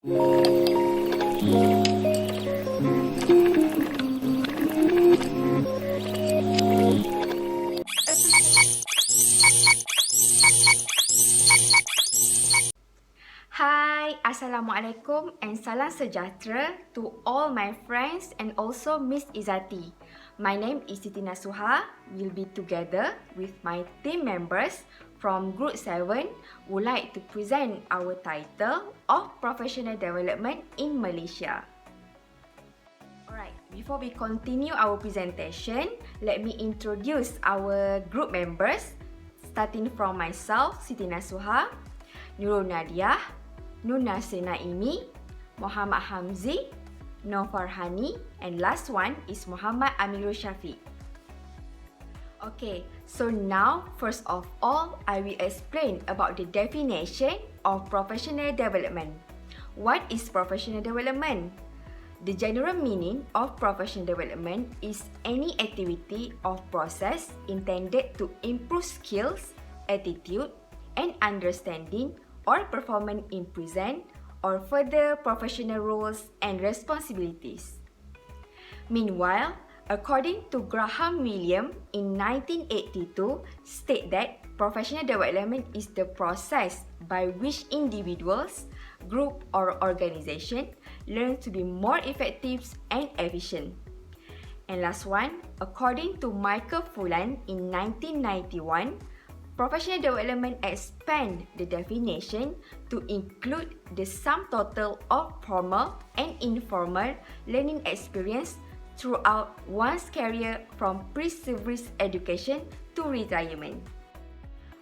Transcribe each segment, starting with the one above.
Hai, Assalamualaikum and salam sejahtera to all my friends and also Miss Izati. My name is Siti Nasuha. We'll be together with my team members from Group 7 would like to present our title of Professional Development in Malaysia. Alright, before we continue our presentation, let me introduce our group members starting from myself, Siti Nasuha, Nurul Nadiah, Nur Nasir Naimi, Muhammad Hamzi, Nur Farhani, and last one is Muhammad Amirul Syafiq. Okay, so now first of all, I will explain about the definition of professional development. What is professional development? The general meaning of professional development is any activity or process intended to improve skills, attitude, and understanding or performance in present or further professional roles and responsibilities. Meanwhile, according to Graham William in 1982, state that professional development is the process by which individuals, group or organization learn to be more effective and efficient. And last one, according to Michael Fulan in 1991, professional development expands the definition to include the sum total of formal and informal learning experience throughout one's career from pre-service education to retirement.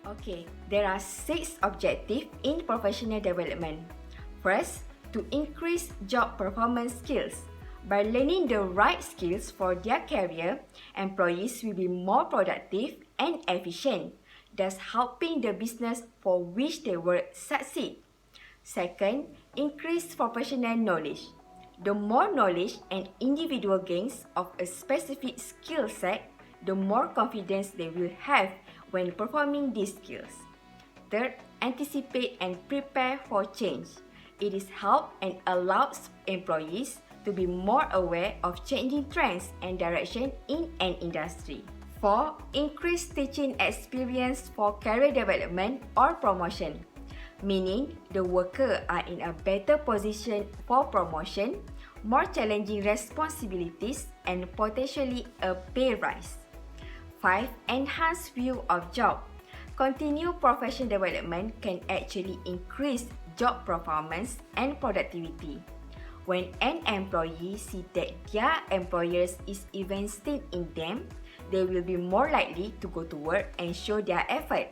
Okay, there are 6 objectives in professional development. First, to increase job performance skills. By learning the right skills for their career, employees will be more productive and efficient, thus helping the business for which they work succeed. Second, increase professional knowledge. The more knowledge an individual gains of a specific skill set, the more confidence they will have when performing these skills. Third, anticipate and prepare for change. It is help and allows employees to be more aware of changing trends and direction in an industry. 4. Increase teaching experience for career development or promotion, meaning the worker are in a better position for promotion, more challenging responsibilities, and potentially a pay rise. 5. Enhance view of job. Continued professional development can actually increase job performance and productivity. When an employee sees that their employers is investing in them, they will be more likely to go to work and show their effort.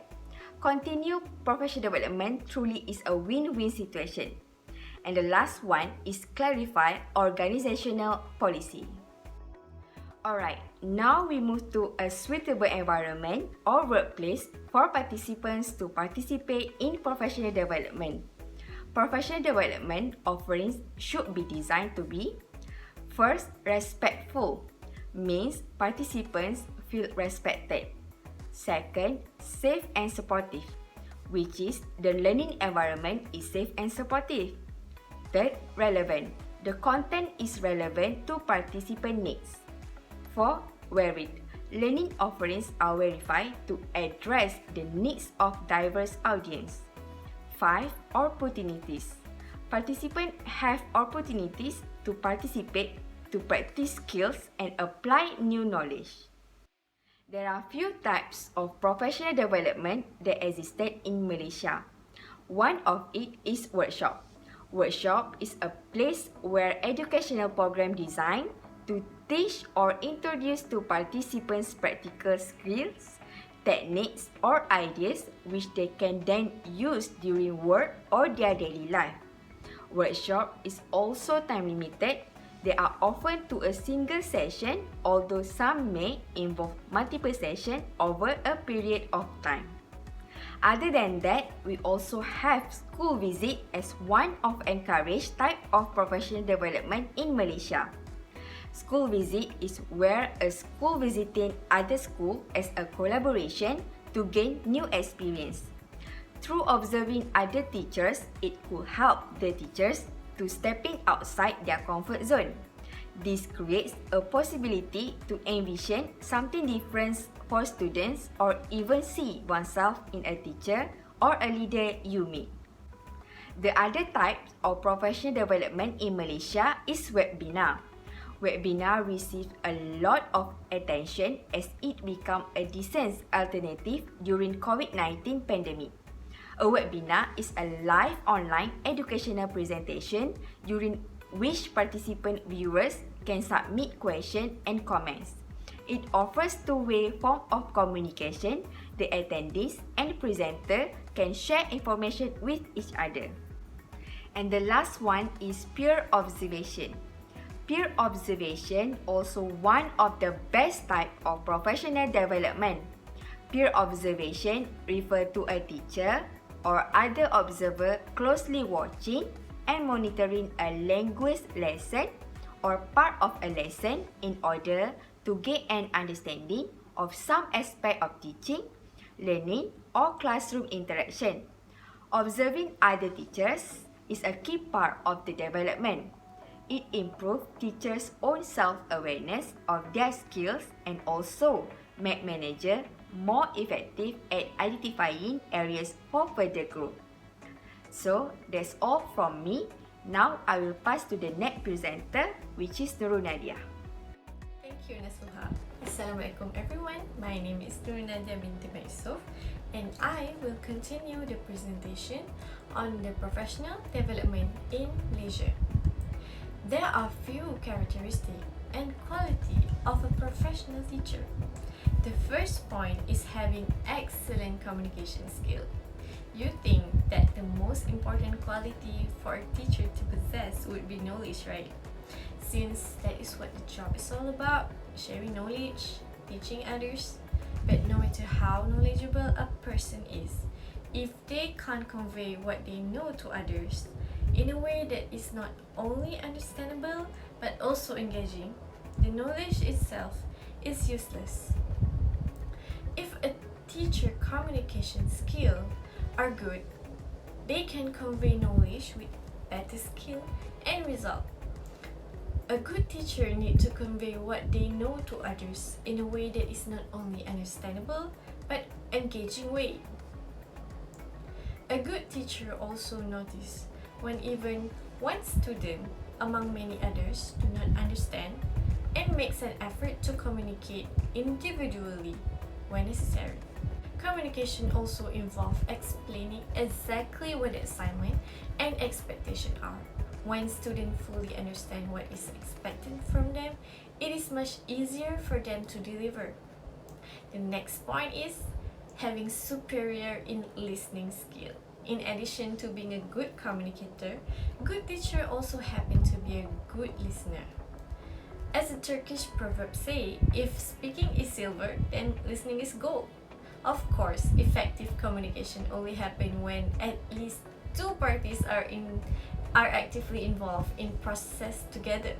Continued professional development truly is a win-win situation. And the last one is clarify organizational policy. Alright, now we move to a suitable environment or workplace for participants to participate in professional development. Professional development offerings should be designed to be: first, respectful, means participants feel respected. Second, safe and supportive, which is the learning environment is safe and supportive. Third, relevant, the content is relevant to participant needs. 4. Varied, learning offerings are verified to address the needs of diverse audience. 5. Opportunities, participants have opportunities to participate, to practice skills and apply new knowledge. There are few types of professional development that existed in Malaysia. One of it is workshop. Workshop is a place where educational program designed to teach or introduce to participants practical skills, techniques or ideas which they can then use during work or their daily life. Workshop is also time limited. They are often to a single session, although some may involve multiple sessions over a period of time. Other than that, we also have school visit as one of encouraged type of professional development in Malaysia. School visit is where a school visiting other school as a collaboration to gain new experience. Through observing other teachers, it could help the teachers to stepping outside their comfort zone. This creates a possibility to envision something different for students or even see oneself in a teacher or a leader you meet. The other type of professional development in Malaysia is webinar. Webinar receives a lot of attention as it become a decent alternative during COVID-19 pandemic. A webinar is a live online educational presentation during which participant viewers can submit questions and comments. It offers two-way form of communication. The attendees and presenter can share information with each other. And the last one is peer observation. Peer observation also one of the best type of professional development. Peer observation refer to a teacher or other observer closely watching and monitoring a language lesson or part of a lesson in order to gain an understanding of some aspect of teaching, learning, or classroom interaction. Observing other teachers is a key part of the development. It improves teachers' own self-awareness of their skills and also make managers more effective at identifying areas for further growth. So, that's all from me. Now, I will pass to the next presenter, which is Nurul Nadia. Thank you, Nasuha. Assalamualaikum everyone. My name is Nurul Nadia binti Yusuf and I will continue the presentation on the professional development in Malaysia. There are few characteristics and quality of a professional teacher. The first point is having excellent communication skill. You think that the most important quality for a teacher to possess would be knowledge, right? Since that is what the job is all about, sharing knowledge, teaching others. But no matter how knowledgeable a person is, if they can't convey what they know to others in a way that is not only understandable but also engaging, the knowledge itself is useless. If a teacher communication skill are good, they can convey knowledge with better skill and result. A good teacher needs to convey what they know to others in a way that is not only understandable but engaging way. A good teacher also notices when even one student among many others do not understand and makes an effort to communicate individually when necessary. Communication also involves explaining exactly what the assignment and expectation are. When students fully understand what is expected from them, it is much easier for them to deliver. The next point is having superior in listening skill. In addition to being a good communicator, good teacher also happen to be a good listener. As the Turkish proverb say, if speaking is silver, then listening is gold. Of course, effective communication only happens when at least two parties are actively involved in process together.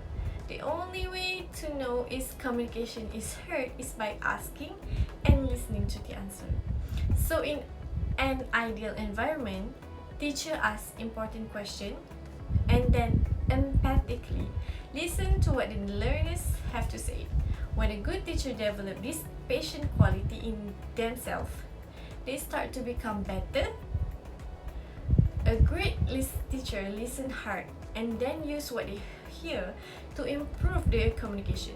The only way to know if communication is heard is by asking and listening to the answer. So in an ideal environment, teacher asks important question and then empathically listen to what the learners have to say. When a good teacher develops this patient quality in themselves, they start to become better. A great teacher listen hard and then use what they hear to improve their communication.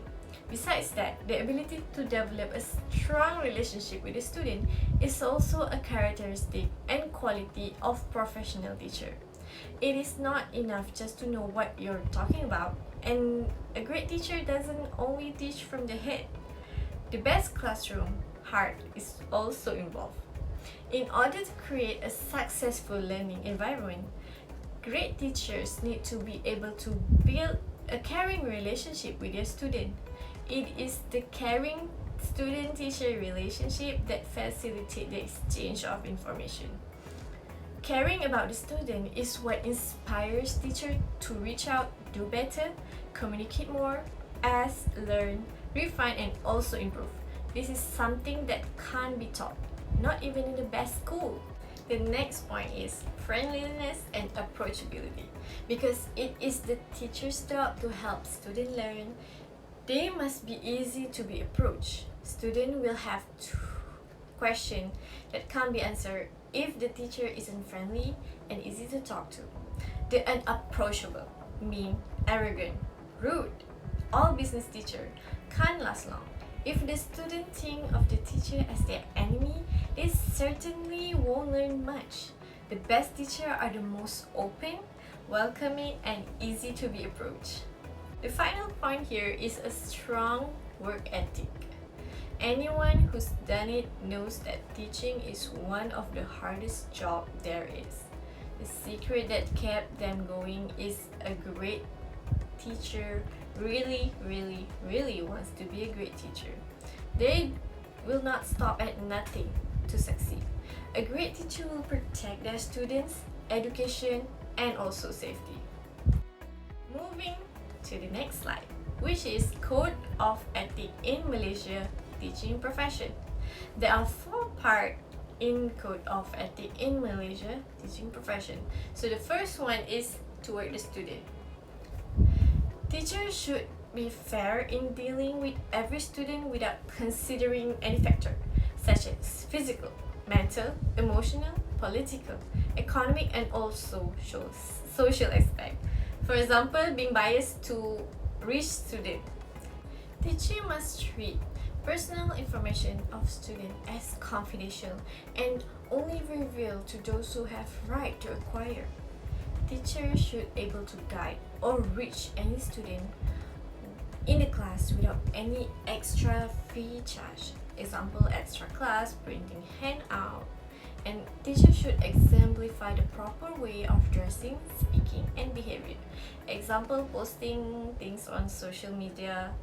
Besides that, the ability to develop a strong relationship with the student is also a characteristic and quality of professional teacher. It is not enough just to know what you're talking about, and a great teacher doesn't only teach from the head. The best classroom, heart, is also involved. In order to create a successful learning environment, great teachers need to be able to build a caring relationship with their student. It is the caring student-teacher relationship that facilitates the exchange of information. Caring about the student is what inspires teachers to reach out, do better, communicate more, ask, learn, refine, and also improve. This is something that can't be taught, not even in the best school. The next point is friendliness and approachability. Because it is the teacher's job to help students learn, they must be easy to be approached. Students will have questions that can't be answered if the teacher isn't friendly and easy to talk to. The unapproachable mean arrogant, rude. All business teacher can't last long. If the student think of the teacher as their enemy, they certainly won't learn much. The best teacher are the most open, welcoming, and easy to be approached. The final point here is a strong work ethic. Anyone who's done it knows that teaching is one of the hardest job there is. The secret that kept them going is a great teacher really wants to be a great teacher. They will not stop at nothing to succeed. A great teacher will protect their students, education, and also safety. Moving to the next slide, which is Code of Ethic in Malaysia Teaching Profession. There are 4 parts in Code of Ethic in Malaysia Teaching Profession. So the first one is toward the student. Teachers should be fair in dealing with every student without considering any factor, such as physical, mental, emotional, political, economic, and also social aspect. For example, being biased to rich student. Teacher must treat personal information of student as confidential and only reveal to those who have right to acquire. Teachers should able to guide or reach any student in the class without any extra fee charge. Example, extra class, printing handout. And teachers should exemplify the proper way of dressing, speaking, and behavior. Example, posting things on social media.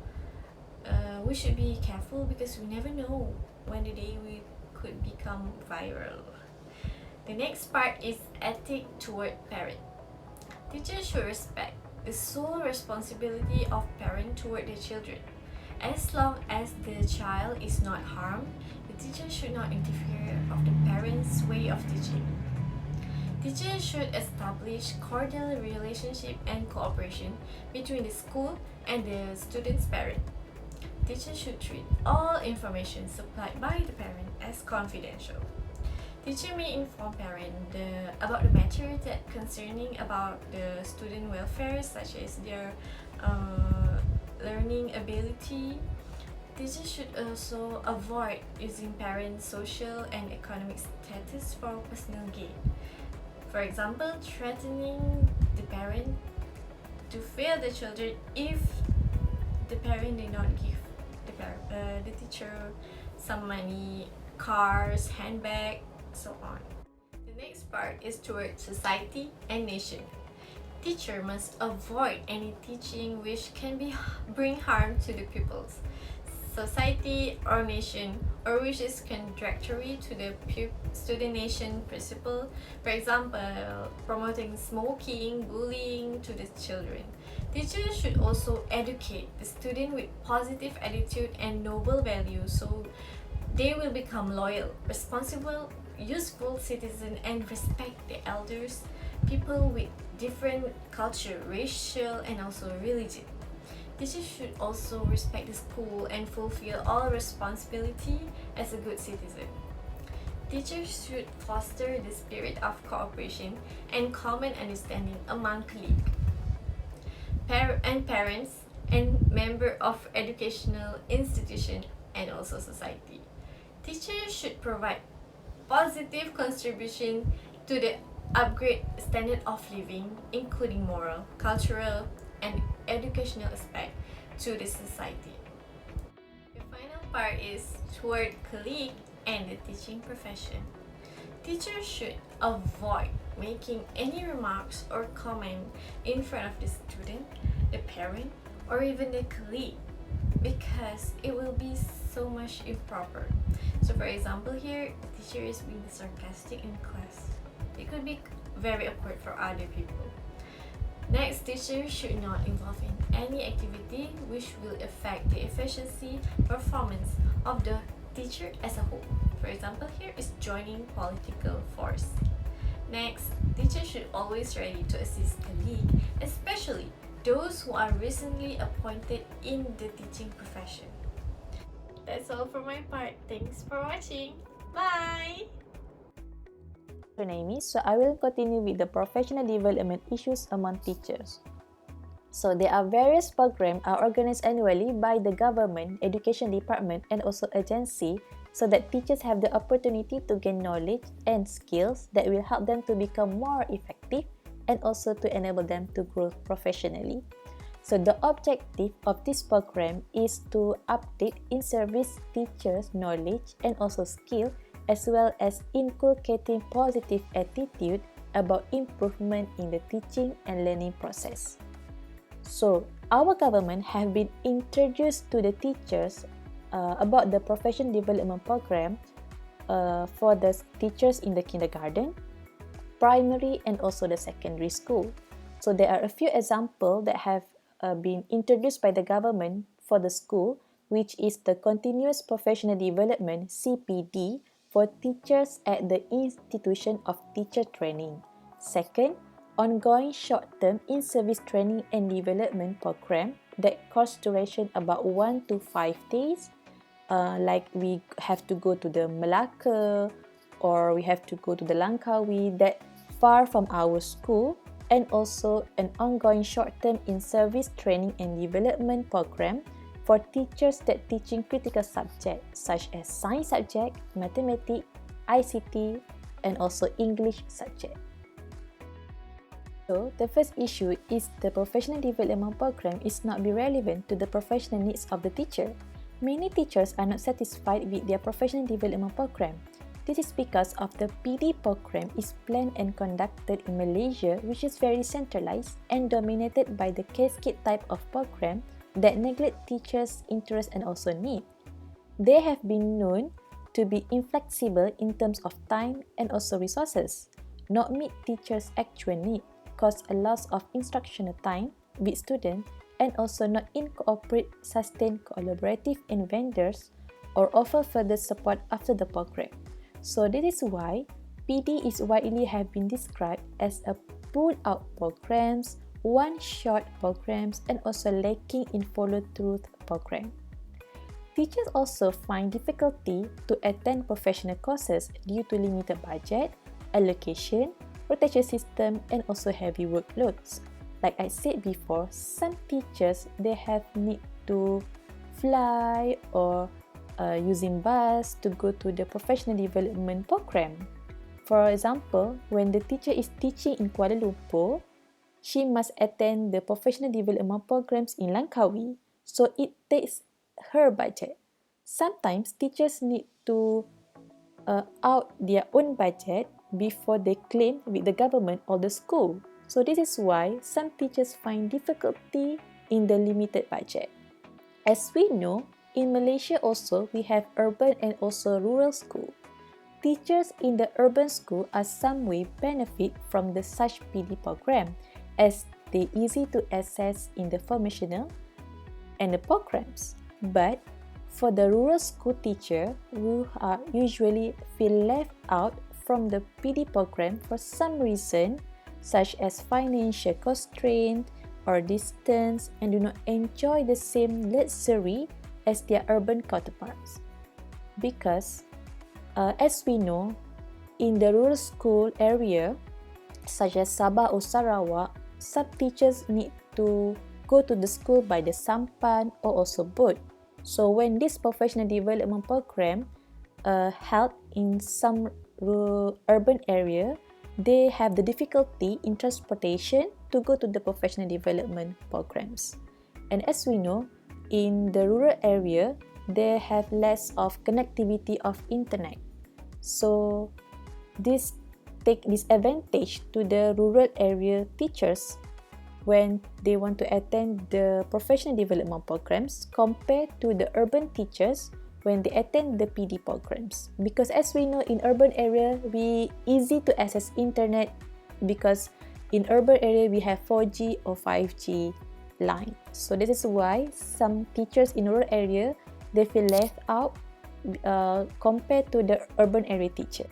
We should be careful because we never know when the day we could become viral. The next part is ethic toward parent. Teachers should respect the sole responsibility of parent toward their children. As long as the child is not harmed, the teacher should not interfere of the parent's way of teaching. Teachers should establish cordial relationship and cooperation between the school and the student's parent. Teachers should treat all information supplied by the parent as confidential. Teacher may inform parent about the matter that concerning about the student welfare, such as their learning ability. Teachers should also avoid using parents' social and economic status for personal gain. For example, threatening the parent to fail the children if the parent did not give the teacher some money, cars, handbag, so on. The next part is towards society and nation. Teacher must avoid any teaching which can bring harm to the pupils, society, or nation, or which is contradictory to the student nation principle. For example, promoting smoking, bullying to the children. Teachers should also educate the student with positive attitude and noble values so they will become loyal, responsible, useful citizens and respect the elders, people with different culture, racial, and also religion. Teachers should also respect the school and fulfill all responsibility as a good citizen. Teachers should foster the spirit of cooperation and common understanding among colleagues, parents, and members of educational institution and also society. Teachers should provide positive contribution to the upgrade standard of living, including moral, cultural, and educational aspect to the society. The final part is toward colleague and the teaching profession. Teachers should avoid making any remarks or comment in front of the student, the parent, or even the colleague because it will be so much improper. So for example here, the teacher is being sarcastic in class. It could be very awkward for other people. Next, teachers should not involve in any activity which will affect the efficiency performance of the teacher as a whole. For example, here is joining political force. Next, teachers should always ready to assist colleagues, especially those who are recently appointed in the teaching profession. That's all for my part. Thanks for watching. Bye! Naomi, so I will continue with the professional development issues among teachers. So there are various programs are organized annually by the government, education department and also agency so that teachers have the opportunity to gain knowledge and skills that will help them to become more effective and also to enable them to grow professionally. So the objective of this program is to update in-service teachers' knowledge and also skill as well as inculcating positive attitude about improvement in the teaching and learning process. So, our government have been introduced to the teachers about the profession development program for the teachers in the kindergarten, primary and also the secondary school. So, there are a few examples that have been introduced by the government for the school, which is the Continuous Professional Development (CPD) for teachers at the institution of teacher training. Second, ongoing short-term in-service training and development program that cost duration about 1 to 5 days. Like we have to go to the Melaka or we have to go to the Langkawi that far from our school, and also an ongoing short-term in-service training and development program for teachers that teaching critical subjects such as science subject, mathematics, ICT, and also English subject. So, the first issue is the professional development program is not be relevant to the professional needs of the teacher. Many teachers are not satisfied with their professional development program. This is because of the PD program is planned and conducted in Malaysia, which is very centralized and dominated by the cascade type of program that neglect teachers' interest and also need. They have been known to be inflexible in terms of time and also resources, not meet teachers' actual need, cause a loss of instructional time with students, and also not incorporate sustained collaborative in vendors or offer further support after the program. So this is why PD is widely have been described as a pull-out programs, one-shot programs, and also lacking in follow-through program. Teachers also find difficulty to attend professional courses due to limited budget, allocation, rotation system, and also heavy workloads. Like I said before, some teachers they have need to fly or using bus to go to the professional development program. For example, when the teacher is teaching in Kuala Lumpur, she must attend the professional development programs in Langkawi, so it takes her budget. Sometimes teachers need to out their own budget before they claim with the government or the school. So this is why some teachers find difficulty in the limited budget. As we know, in Malaysia also we have urban and also rural school. Teachers in the urban school are some way benefit from the such PD program as they easy to access in the formational and the programs. But for the rural school teacher who are usually feel left out from the PD program for some reason such as financial constraint or distance and do not enjoy the same luxury as their urban counterparts. Because as we know, in the rural school area such as Sabah or Sarawak, some teachers need to go to the school by the sampan or also boat. So when this professional development program held in some urban area, they have the difficulty in transportation to go to the professional development programs. And as we know, in the rural area, they have less of connectivity of internet. So this take disadvantage to the rural area teachers when they want to attend the professional development programs compared to the urban teachers when they attend the PD programs. Because as we know, in urban area, we easy to access internet because in urban area, we have 4G or 5G line. So this is why some teachers in rural area, they feel left out compared to the urban area teacher.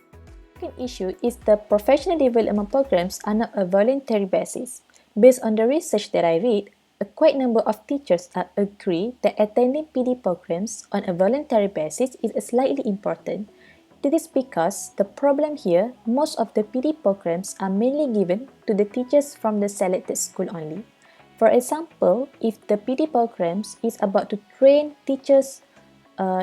Second issue is the professional development programs are not a voluntary basis. Based on the research that I read, a quite number of teachers agree that attending PD programs on a voluntary basis is slightly important. This is because the problem here, most of the PD programs are mainly given to the teachers from the selected school only. For example, if the PD programs is about to train teachers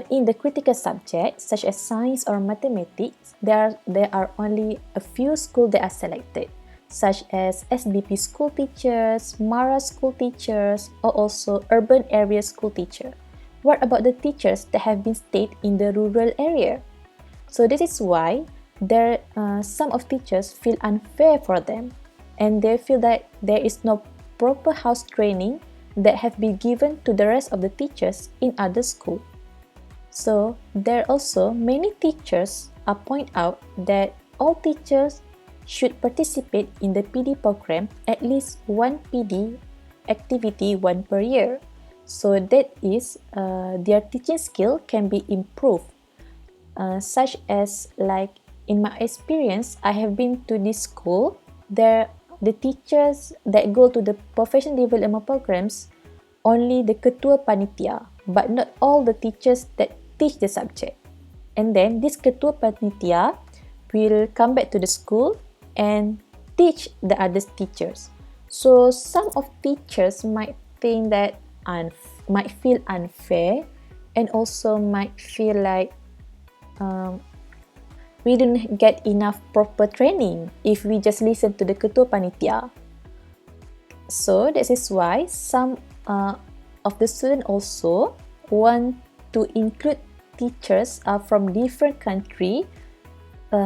in the critical subjects such as science or mathematics, there are only a few schools that are selected, such as SBP school teachers, Mara school teachers, or also urban area school teacher. What about the teachers that have been stayed in the rural area? So this is why some of teachers feel unfair for them, and they feel that there is no proper house training that have been given to the rest of the teachers in other schools. So there are also many teachers point out that all teachers should participate in the PD program at least one PD activity one per year. So that is their teaching skill can be improved. Such as like in my experience, I have been to this school. The teachers that go to the professional development programs, only the ketua panitia, but not all the teachers that teach the subject. And then this ketua panitia will come back to the school and teach the other teachers. So some of teachers might think that might feel unfair, and also might feel like we didn't get enough proper training if we just listen to the ketua panitia. So this is why some of the students also want to include teachers from different country,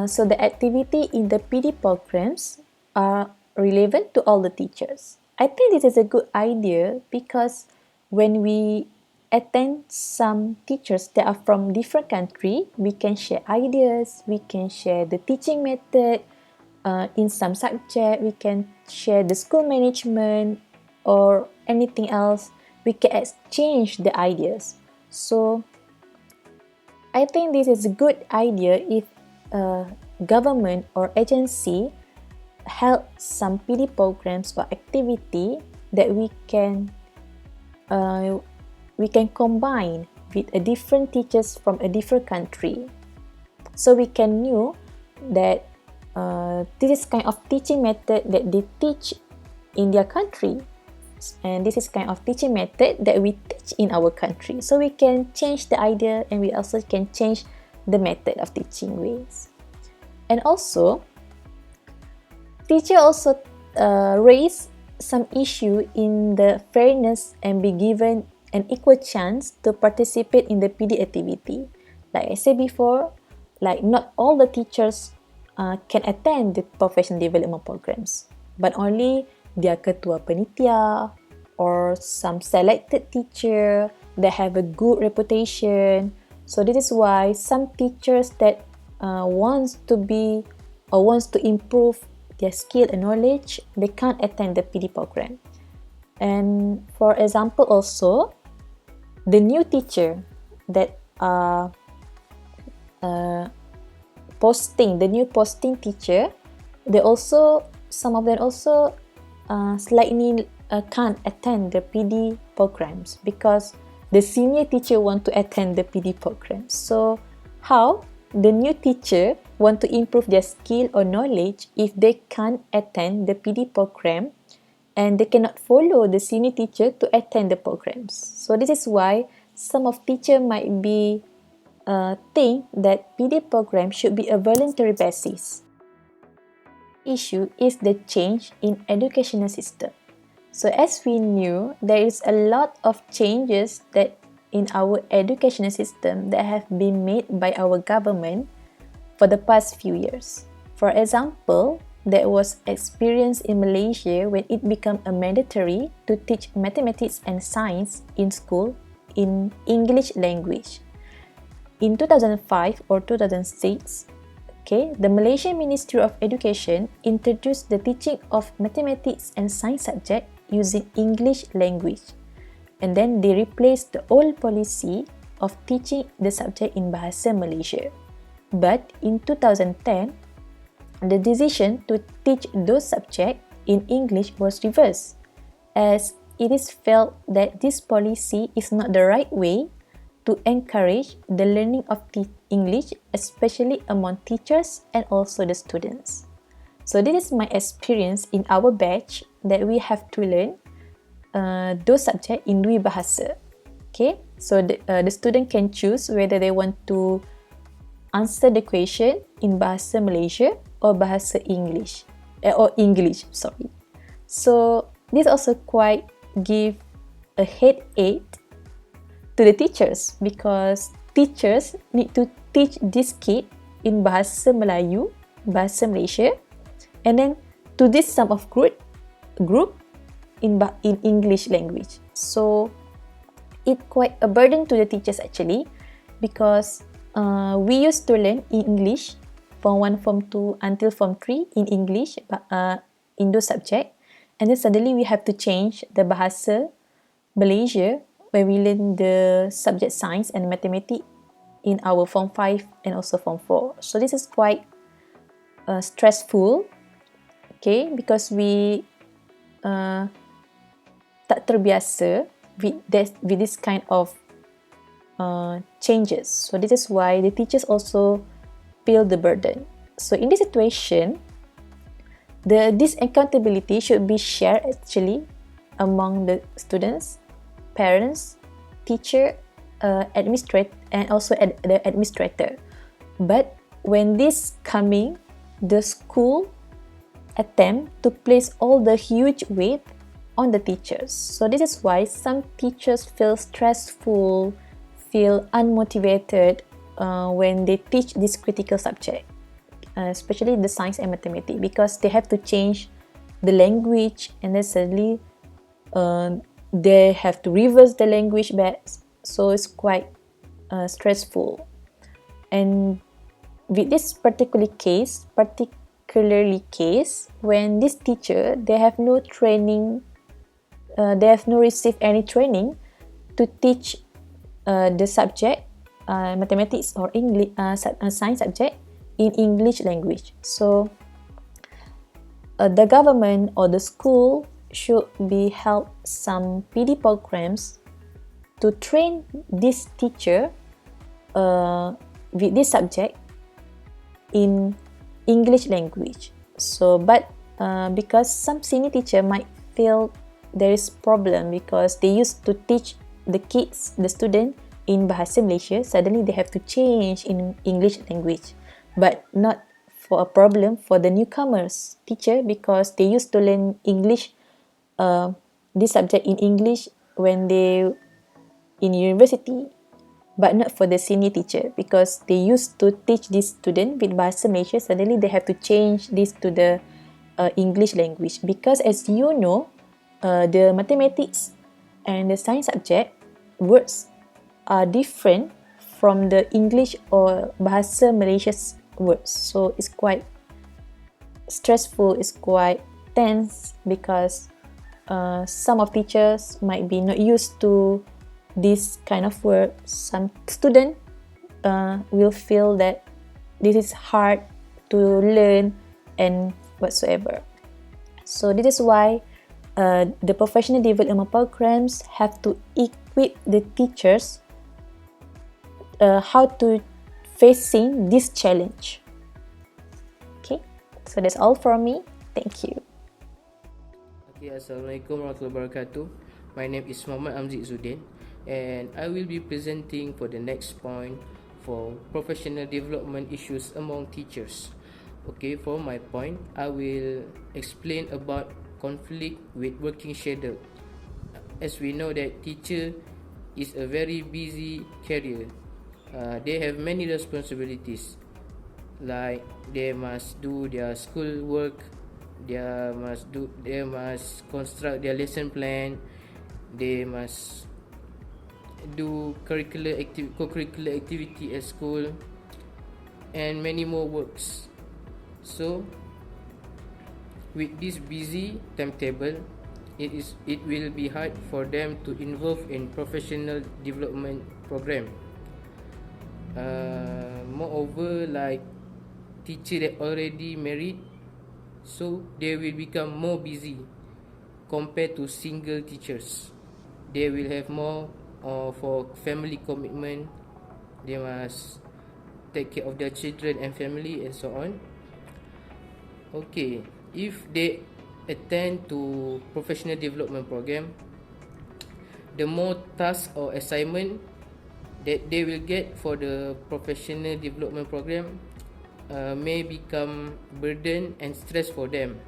so the activity in the PD programs are relevant to all the teachers. I think this is a good idea because when we attend some teachers that are from different country, we can share ideas, we can share the teaching method in some subject, we can share the school management or anything else. We can exchange the ideas. So I think this is a good idea if government or agency held some PD programs or activity that we can combine with different teachers from a different country, so we can know that this is kind of teaching method that they teach in their country, and this is kind of teaching method that we teach in our country, so we can change the idea and we also can change the method of teaching ways. And also teacher also raise some issue in the fairness and be given an equal chance to participate in the PD activity. Like I said before, like not all the teachers can attend the professional development programs, but only their ketua panitia or some selected teacher that have a good reputation. So this is why some teachers that wants to improve their skill and knowledge, they can't attend the PD program. And for example also, the new teacher that posting teacher, some of them also slightly can't attend the PD programs because the senior teacher want to attend the PD programs. So how the new teacher want to improve their skill or knowledge if they can't attend the PD program and they cannot follow the senior teacher to attend the programs? So this is why some of teacher might be think that PD program should be a voluntary basis. Issue is the change in educational system. So as we knew, there is a lot of changes that in our educational system that have been made by our government for the past few years. For example, there was experience in Malaysia when it became mandatory to teach mathematics and science in school in English language. In 2005 or 2006, the Malaysian Ministry of Education introduced the teaching of mathematics and science subject using English language. And then they replaced the old policy of teaching the subject in Bahasa Malaysia. But in 2010, the decision to teach those subjects in English was reversed, as it is felt that this policy is not the right way to encourage the learning of English, especially among teachers and also the students. So this is my experience in our batch that we have to learn those subjects in dua bahasa. Okay, so the student can choose whether they want to answer the question in Bahasa Malaysia or Bahasa English, or English, sorry. So this also quite give a headache to the teachers, because teachers need to teach this kid in Bahasa Melayu, Bahasa Malaysia, and then to this sum of group in English language. So it quite a burden to the teachers actually, because we used to learn in English Form 1, Form 2 until Form 3 in English, in those subject, and then suddenly we have to change the Bahasa Malaysia where we learn the subject science and mathematics in our Form 5 and also Form 4. So this is quite stressful, okay, because we tak terbiasa with this kind of changes. So this is why the teachers also feel the burden. So in this situation, this accountability should be shared actually among the students, parents, teacher, administrator, and also the administrator. But when this coming, the school attempt to place all the huge weight on the teachers. So this is why some teachers feel stressful, feel unmotivated when they teach this critical subject, especially the science and mathematics, because they have to change the language, and then suddenly they have to reverse the language back. So it's quite stressful. And with this particularly case, when this teacher, they have no training, they have no received any training to teach the subject, mathematics or English, science subject in English language. So the government or the school should be held some PD programs to train this teacher with this subject in English language. So but because some senior teacher might feel there is problem because they used to teach the kids, the student in Bahasa Malaysia, suddenly they have to change in English language, but not for a problem for the newcomers teacher, because they used to learn English, this subject in English when they in university, but not for the senior teacher, because they used to teach this student with Bahasa Malaysia, suddenly they have to change this to the English language, because as you know, the mathematics and the science subject words are different from the English or Bahasa Malaysia's words. So it's quite stressful, it's quite tense, because some of teachers might be not used to this kind of word. Some student will feel that this is hard to learn and whatsoever. So this is why the professional development programs have to equip the teachers how to facing this challenge. Okay, so that's all from me. Thank you. Okay, Assalamualaikum warahmatullahi wabarakatuh. My name is Muhammad Amzik Zudin, and I will be presenting for the next point for professional development issues among teachers. Okay, for my point, I will explain about conflict with working schedule. As we know that teacher is a very busy career. They have many responsibilities, like they must do their school work, they must construct their lesson plan, they must do co-curricular activity at school, and many more works. So with this busy timetable, it will be hard for them to involve in professional development program. Moreover, like teacher that already married, so they will become more busy compared to single teachers. They will have more for family commitment. They must take care of their children and family and so on. Okay, if they attend to professional development program, the more task or assignment that they will get for the professional development program may become burden and stress for them.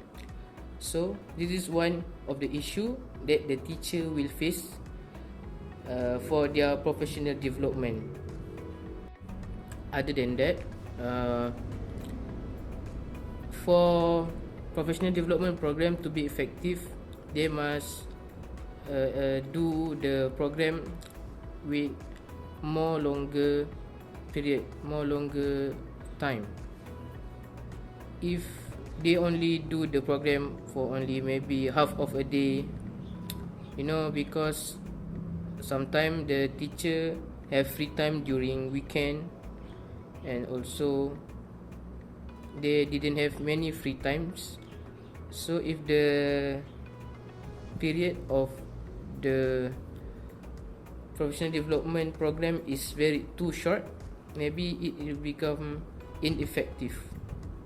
So this is one of the issue that the teacher will face for their professional development. Other than that, for professional development program to be effective, they must do the program with more longer period, more longer time. If they only do the program for only maybe half of a day, because sometimes the teacher have free time during weekend, and also they didn't have many free times. So if the period of the professional development program is very too short, maybe it will become ineffective.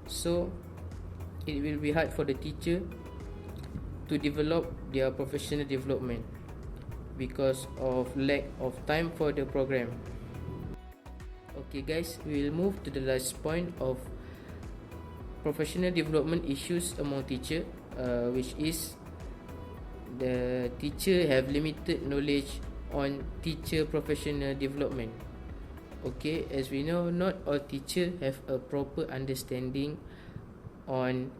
So it will be hard for the teacher to develop their professional development because of lack of time for the program. Okay guys, we will move to the last point of professional development issues among teacher, which is the teacher have limited knowledge on teacher professional development. Okay, as we know, not all teacher have a proper understanding on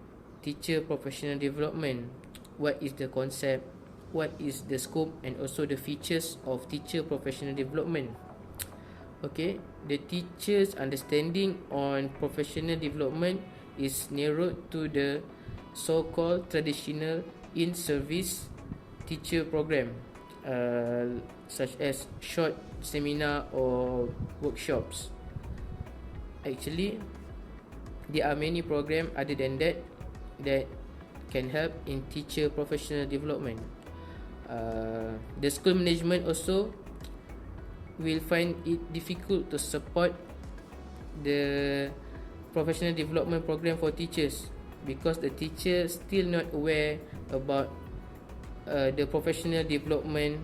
teacher professional development. What is the concept, what is the scope, and also the features of teacher professional development. Okay, the teacher's understanding on professional development is narrowed to the so-called traditional in-service teacher program, such as short seminar or workshops. Actually, there are many programs other than that can help in teacher professional development. The school management also will find it difficult to support the professional development program for teachers because the teacher still not aware about the professional development,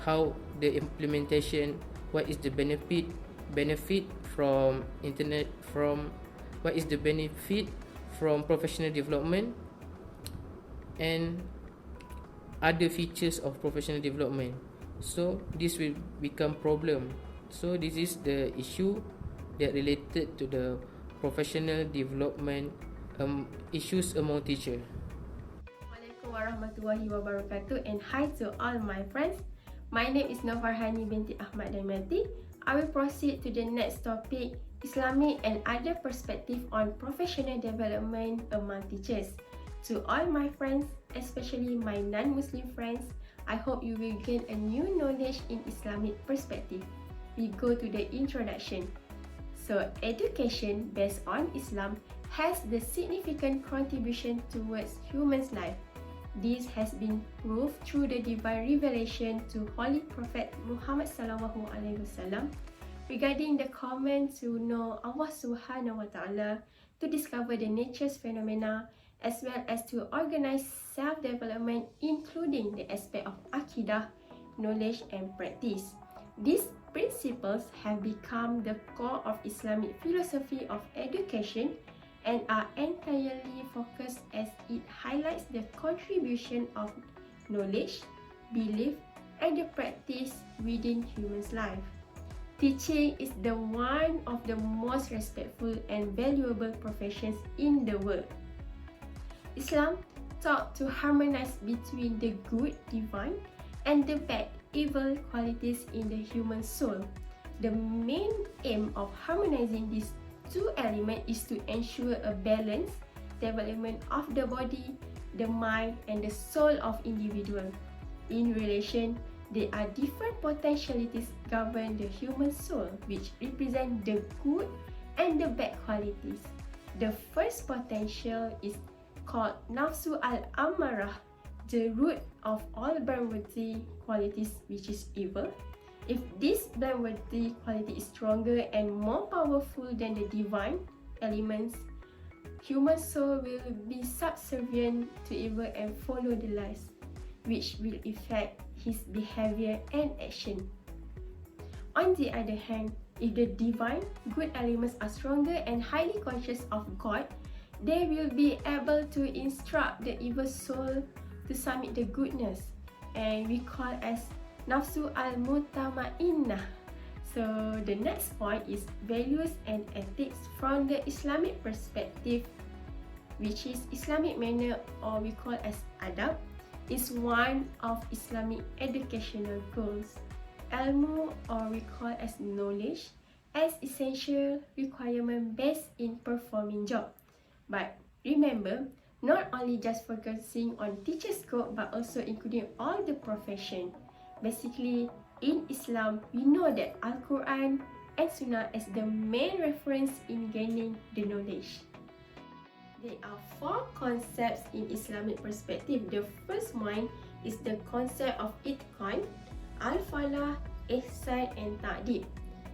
how the implementation, what is the benefit from internet, from what is the benefit from professional development, and other features of professional development. So this will become problem. So this is the issue that related to the professional development issues among teacher. Assalamualaikum warahmatullahi wabarakatuh, and hi to all my friends. My name is Nofarhani binti Ahmad Daimati. I will proceed to the next topic, Islamic and other perspective on professional development among teachers. To all my friends, especially my non-Muslim friends, I hope you will gain a new knowledge in Islamic perspective. We go to the introduction. So, education based on Islam has the significant contribution towards human's life. This has been proved through the divine revelation to Holy Prophet Muhammad sallallahu alaihi wasallam regarding the command to know Allah Subhanahu wa Taala, to discover the nature's phenomena, as well as to organize self-development, including the aspect of Aqidah, knowledge and practice. These principles have become the core of Islamic philosophy of education and are entirely focused as it highlights the contribution of knowledge, belief, and the practice within human's life. Teaching is the one of the most respectful and valuable professions in the world. Islam taught to harmonize between the good, divine, and the bad, evil qualities in the human soul. The main aim of harmonizing these two elements is to ensure a balanced development of the body, the mind, and the soul of individual. In relation, There are different potentialities govern the human soul, which represent the good and the bad qualities. The first potential is called nafsu al-amarah, the root of all blameworthy qualities, which is evil. If this blameworthy quality is stronger and more powerful than the divine elements, human soul will be subservient to evil and follow the lies, which will affect his behavior and action. On the other hand, if the divine good elements are stronger and highly conscious of God, they will be able to instruct the evil soul to submit the goodness, and we call as nafsu al-mutama'innah. So the next point is values and ethics from the Islamic perspective, which is Islamic manner, or we call as adab, is one of Islamic educational goals. Ilmu, or we call as knowledge, as essential requirement based in performing job. But remember, not only just focusing on teacher scope but also including all the profession. Basically, in Islam, we know that Al-Quran and Sunnah as the main reference in gaining the knowledge. There are 4 concepts in Islamic perspective. The first one is the concept of itqan, al-falah, ihsan and ta'dib.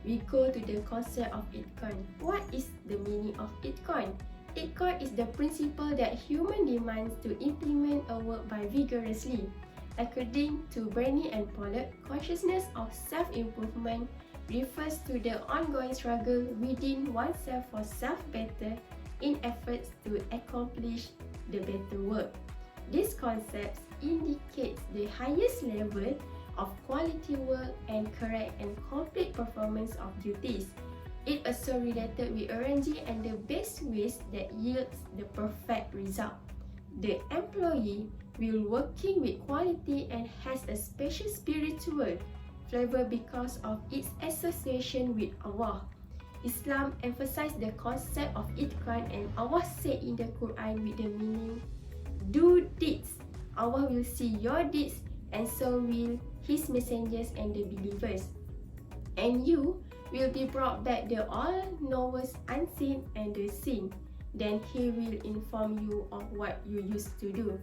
We go to the concept of itqan. What is the meaning of itqan? Itqan is the principle that human demands to implement a work by vigorously. According to Bernie and Pollard, consciousness of self-improvement refers to the ongoing struggle within oneself for self-better in efforts to accomplish the better work. These concepts indicate the highest level of quality work and correct and complete performance of duties. It also related with arranging and the best ways that yields the perfect result. The employee will working with quality and has a special spiritual flavor because of its association with Allah. Islam emphasized the concept of itqan, and Allah said in the Quran with the meaning, do deeds, Allah will see your deeds, and so will His messengers and the believers. And you will be brought back the all-knowers unseen and the seen. Then He will inform you of what you used to do.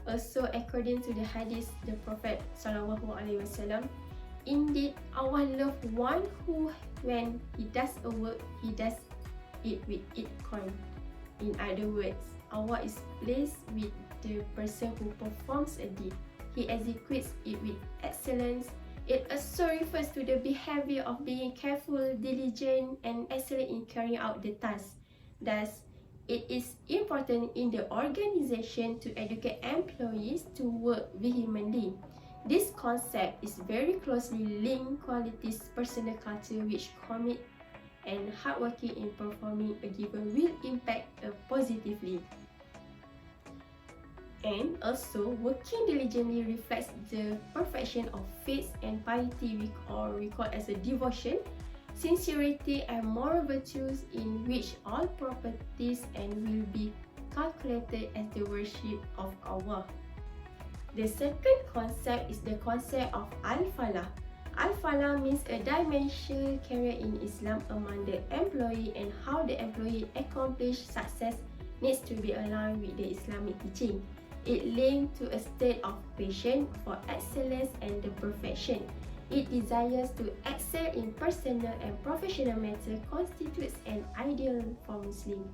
Also, according to the hadith, the Prophet SAW, indeed, Allah loves one who, when he does a work, he does it with itqan. In other words, Allah is pleased with the person who performs a deed. He executes it with excellence. It also refers to the behavior of being careful, diligent, and excellent in carrying out the task. Thus, it is important in the organization to educate employees to work vehemently. This concept is very closely linked qualities personal culture, which commit and hardworking in performing a given will impact positively. And also, working diligently reflects the perfection of faith and piety, or we call as a devotion, sincerity and moral virtues in which all properties and will be calculated as the worship of Allah. The second concept is the concept of al-falah. Al-falah means a dimension carried in Islam among the employee, and how the employee accomplish success needs to be aligned with the Islamic teaching. It links to a state of passion for excellence and the perfection. It desires to excel in personal and professional matters constitutes an ideal for Muslim.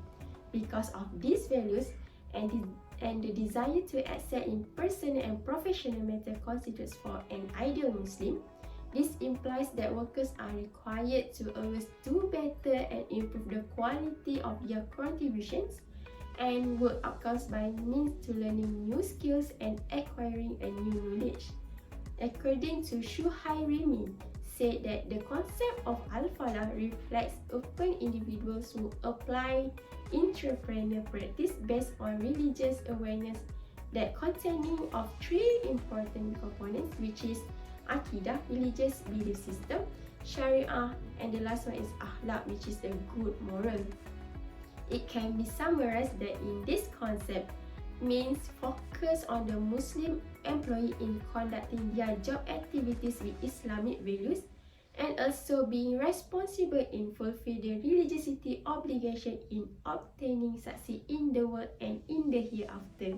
Because of these values and the desire to excel in personal and professional matters constitutes for an ideal Muslim, this implies that workers are required to always do better and improve the quality of their contributions and work outcomes by means to learning new skills and acquiring a new knowledge. According to Shuhairimi, said that the concept of al-falah reflects open individuals who apply entrepreneurial practice based on religious awareness that containing of 3 important components, which is Aqidah, religious belief system, Sharia, and the last one is Akhlaq, which is a good moral. It can be summarized that in this concept means focus on the Muslim employee in conducting their job activities with Islamic values, and also being responsible in fulfill the religiosity obligation in obtaining success in the world and in the hereafter.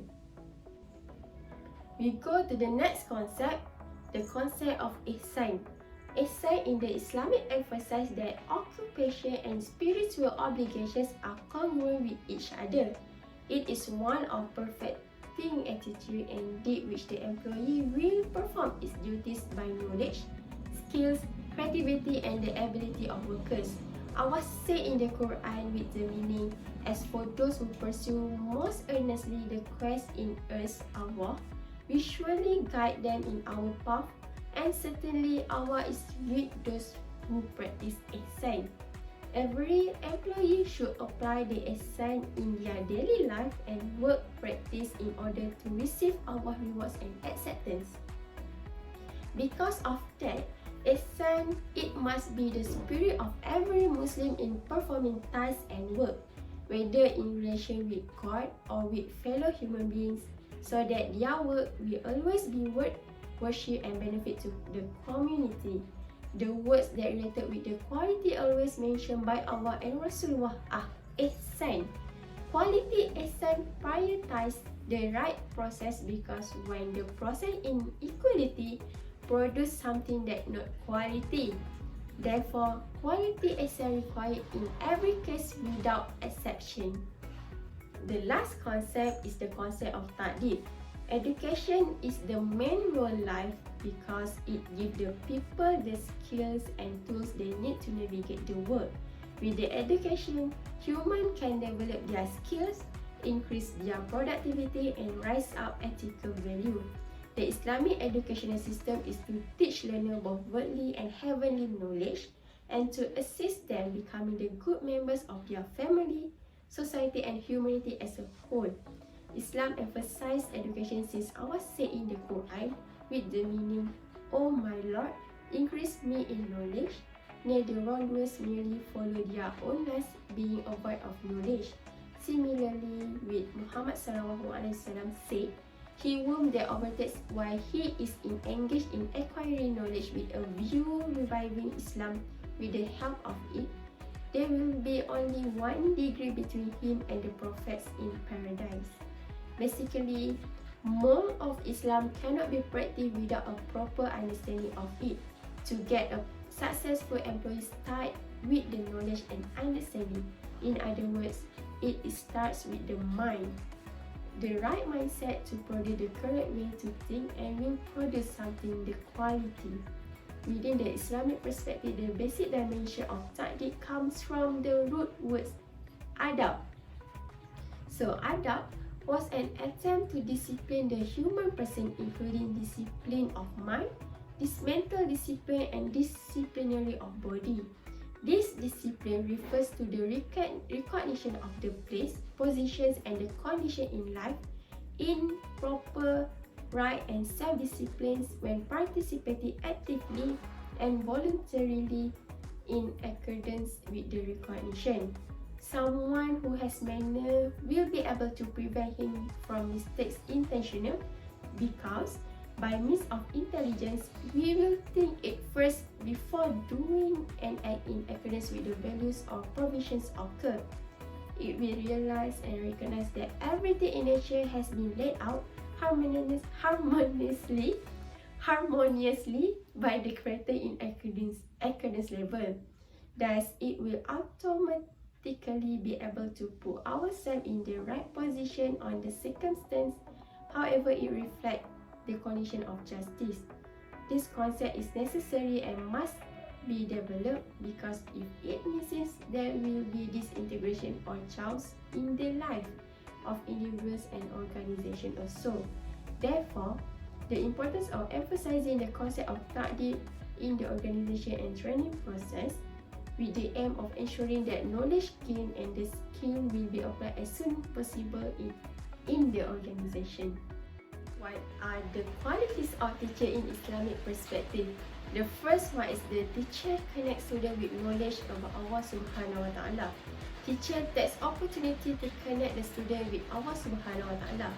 We go to the next concept, the concept of ihsan. Ihsan in the Islamic emphasize that occupation and spiritual obligations are congruent with each other. It is one of perfecting attitude and deed which the employee will perform its duties by knowledge, skills, creativity and the ability of workers. Allah said in the Quran with the meaning, as for those who pursue most earnestly the quest in us, Allah, we surely guide them in our path, and certainly Allah is with those who practice ihsan. Every employee should apply the ihsan in their daily life and work practice in order to receive Allah's rewards and acceptance. Because of that, ihsan, it must be the spirit of every Muslim in performing tasks and work, whether in relation with God or with fellow human beings, so that their work will always be worship and benefit to the community. The words that related with the quality always mentioned by Allah and Rasulullah are ihsan. Quality ihsan prioritize the right process, because when the process inequality produce something that not quality. Therefore, quality ihsan required in every case without exception. The last concept is the concept of ta'dib. Education is the main role life because it gives the people the skills and tools they need to navigate the world. With the education, humans can develop their skills, increase their productivity and rise up ethical value. The Islamic educational system is to teach learners both worldly and heavenly knowledge, and to assist them becoming the good members of their family, society and humanity as a whole. Islam emphasizes education since Allah said in the Quran with the meaning, "O my Lord, increase me in knowledge." Neither wrongdoers merely follow their own lives, being void of knowledge. Similarly, with Muhammad SAW said, "He whom that overtakes while he is engaged in acquiring knowledge with a view reviving Islam with the help of it, there will be only one degree between him and the prophets in paradise." Basically, more of Islam cannot be practiced without a proper understanding of it. To get a successful employee, start with the knowledge and understanding. In other words, it starts with the mind. The right mindset to produce the correct way to think and will produce something the quality. Within the Islamic perspective, the basic dimension of ta'dib comes from the root words adab. So adab was an attempt to discipline the human person, including discipline of mind, mental discipline and disciplinary of body. This discipline refers to the recognition of the place, positions and the condition in life in proper, right and self-disciplines when participating actively and voluntarily in accordance with the recognition. Someone who has manner will be able to prevent him from mistakes intentional, because by means of intelligence, we will think it first before doing and act in accordance with the values or provisions occur. It will realize and recognize that everything in nature has been laid out harmoniously by the Creator in accordance level. Thus, it will automatically be able to put ourselves in the right position on the circumstance, however it reflects the condition of justice. This concept is necessary and must be developed, because if it misses, there will be disintegration or chaos in the life of individuals and organizations also. Therefore, the importance of emphasizing the concept of ta'dib in the organization and training process, with the aim of ensuring that knowledge gained and the skill will be applied as soon as possible in the organization. What are the qualities of teacher in Islamic perspective? The first one is the teacher connects students with knowledge about Allah Subhanahu Wa Taala. Teacher takes opportunity to connect the student with Allah Subhanahu Wa Taala.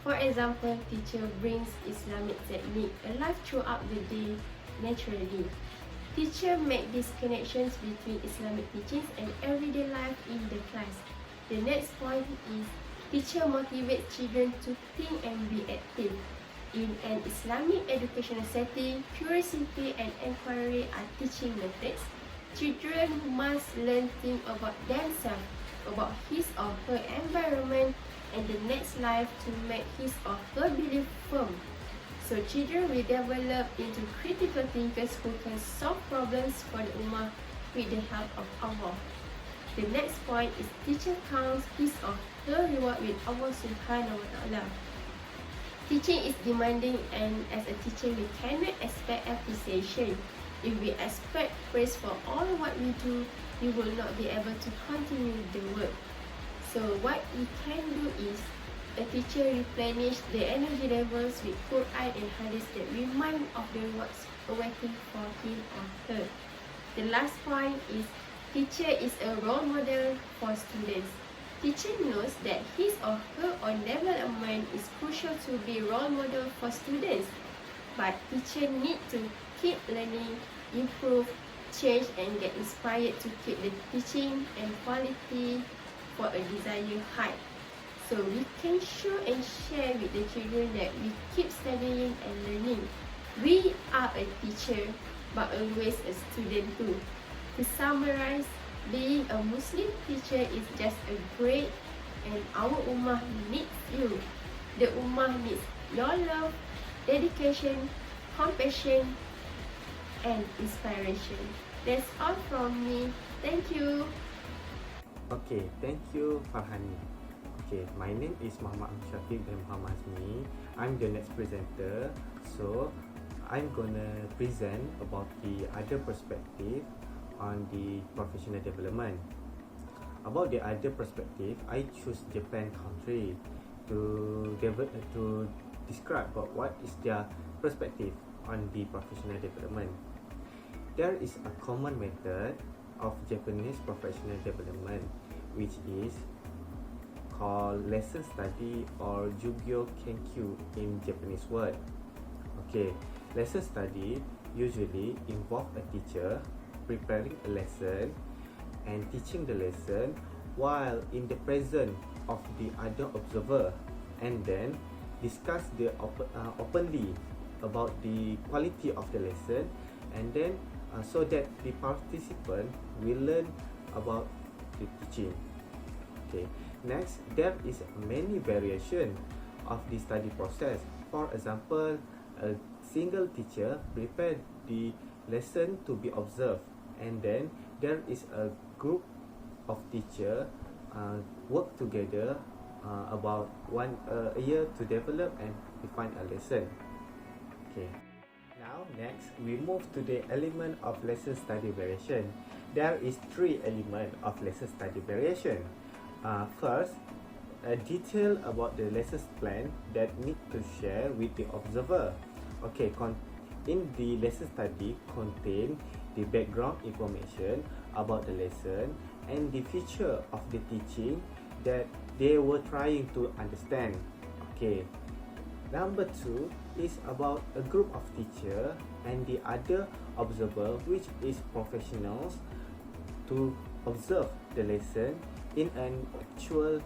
For example, teacher brings Islamic technique alive throughout the day naturally. Teacher make these connections between Islamic teachings and everyday life in the class. The next point is teacher motivates children to think and be active. In an Islamic educational setting, curiosity and inquiry are teaching methods. Children must learn think about themselves, about his or her environment and the next life to make his or her belief firm. So children will develop into critical thinkers who can solve problems for the ummah with the help of Allah. The next point is teacher counts his or her reward with Allah Subhanahu wa Ta'ala. Teaching is demanding and as a teacher we cannot expect appreciation. If we expect praise for all what we do, we will not be able to continue the work. So what we can do is a teacher replenish the energy levels with Quran and Hadith that remind of the rewards awaiting for him or her. The last point is teacher is a role model for students. Teacher knows that his or her own development is crucial to be role model for students. But teacher need to keep learning, improve, change and get inspired to keep the teaching and quality for a desired height. So we can show and share with the children that we keep studying and learning. We are a teacher but always a student too. To summarize, being a Muslim teacher is just a great and our ummah needs you. The ummah needs your love, dedication, compassion and inspiration. That's all from me. Thank you. Okay, thank you Farhani. Okay, my name is Muhammad Syafiq bin Muhammad Azmi. I'm the next presenter. So, I'm gonna present about the other perspective on the professional development. About the other perspective, I choose Japan country to describe about what is their perspective on the professional development. There is a common method of Japanese professional development, which is called lesson study or Jugyo Kenkyu in Japanese word. Okay, lesson study usually involve a teacher preparing a lesson and teaching the lesson while in the presence of the other observer, and then discuss openly about the quality of the lesson, and then so that the participant will learn about the teaching. Okay. Next, there is many variation of the study process. For example, a single teacher prepare the lesson to be observed, and then there is a group of teacher work together about a year to develop and define a lesson. Okay. Now, next, we move to the element of lesson study variation. There is 3 elements of lesson study variation. First, a detail about the lesson plan that need to share with the observer. Okay, in the lesson study contain the background information about the lesson and the feature of the teaching that they were trying to understand. Okay. Number 2 is about a group of teacher and the other observer, which is professionals, to observe the lesson in an actual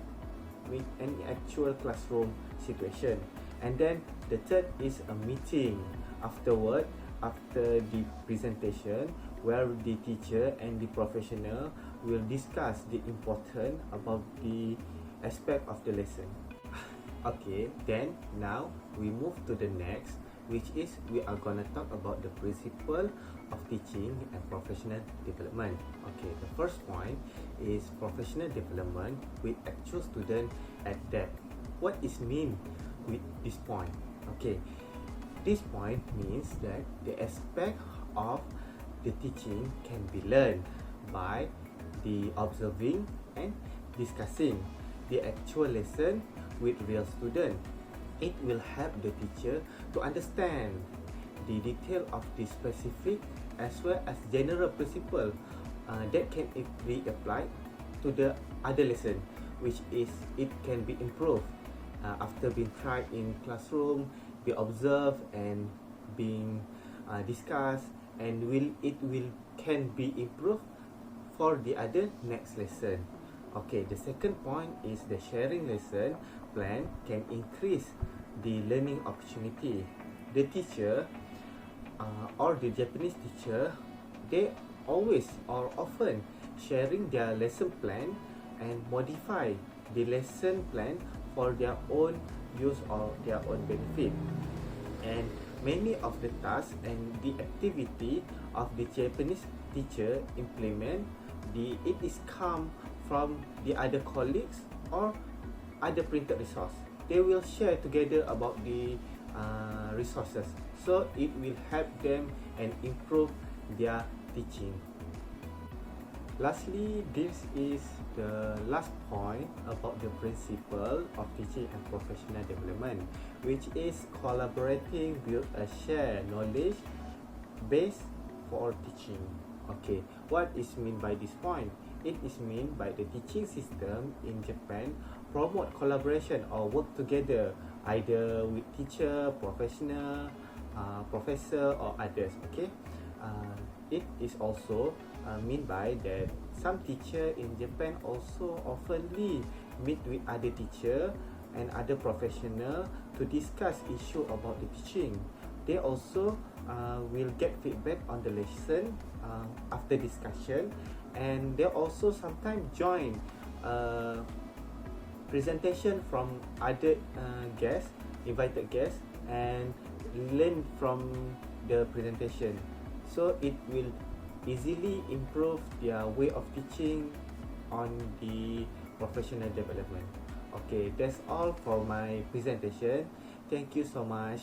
classroom situation. And then the third is a meeting afterward, after the presentation, where the teacher and the professional will discuss the important about the aspect of the lesson. Okay, then now we move to the next, which is we are gonna talk about the principle of teaching and professional development. Okay, the first point is professional development with actual student at depth. What is mean with this point? Okay, this point means that the aspect of the teaching can be learned by the observing and discussing the actual lesson with real student. It will help the teacher to understand the detail of the specific as well as general principle that can be applied to the other lesson, which is it can be improved after being tried in classroom, be observed and being discussed, and it will can be improved for the other next lesson. Okay, the second point is the sharing lesson plan can increase the learning opportunity. The teacher or the Japanese teacher, they always or often sharing their lesson plan and modify the lesson plan for their own use or their own benefit. And many of the tasks and the activity of the Japanese teacher implement, it is come from the other colleagues or other printed resource. They will share together about the resources, so it will help them and improve their teaching. Lastly, this is the last point about the principle of teaching and professional development, which is collaborating build a shared knowledge base for teaching. Okay, what is mean by this point? It is mean by the teaching system in Japan promote collaboration or work together either with teacher, professional, professor or others. Okay, it is also mean by that some teacher in Japan also oftenly meet with other teacher and other professional to discuss issue about the teaching. They also will get feedback on the lesson after discussion, and they also sometimes join presentation from other guests, invited guests, and learn from the presentation. So it will easily improve their way of teaching on the professional development. Okay, that's all for my presentation. Thank you so much.